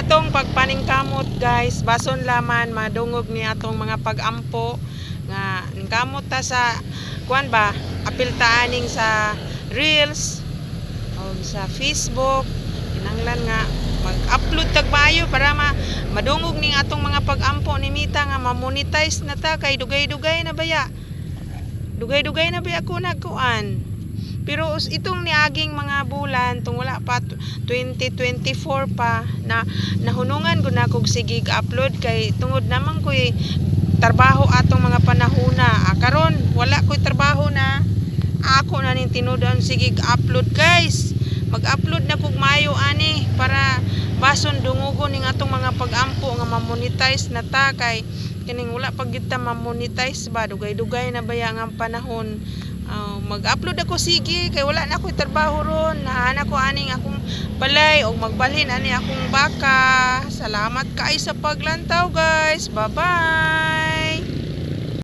atong pagpaningkamot guys, bason laman madungog ni atong mga pagampo nga kamot ta sa kuan ba, apiltaan ning sa Reels o sa Facebook. Kinanglan nga mag-upload tag maayo para madungog ning atong mga pagampo ni Mita nga ma-monetize na ta kay dugay-dugay na baya. Dugay-dugay na baya ko nagkuan. Pero itong niaging mga bulan tung wala pa 2024 pa na nahunungan ko na kog sigig upload kay tungod naman ko'y trabaho atong mga panahona. Karon wala ko'y trabaho na. Ako na ning tinudan sigig upload guys. Mag-upload na kog maayo ani para bason dungugon ning atong mga pagampo nga ma-monetize na ta kay kining wala pag kita ma-monetize ba dugay-dugay na baya nga panahon. Mag-upload ako sige kay wala na ako'y trabaho ron. Naana ko aning akong balay o magbalhin ani akong baka. Salamat kay sa paglantaw guys. Bye-bye.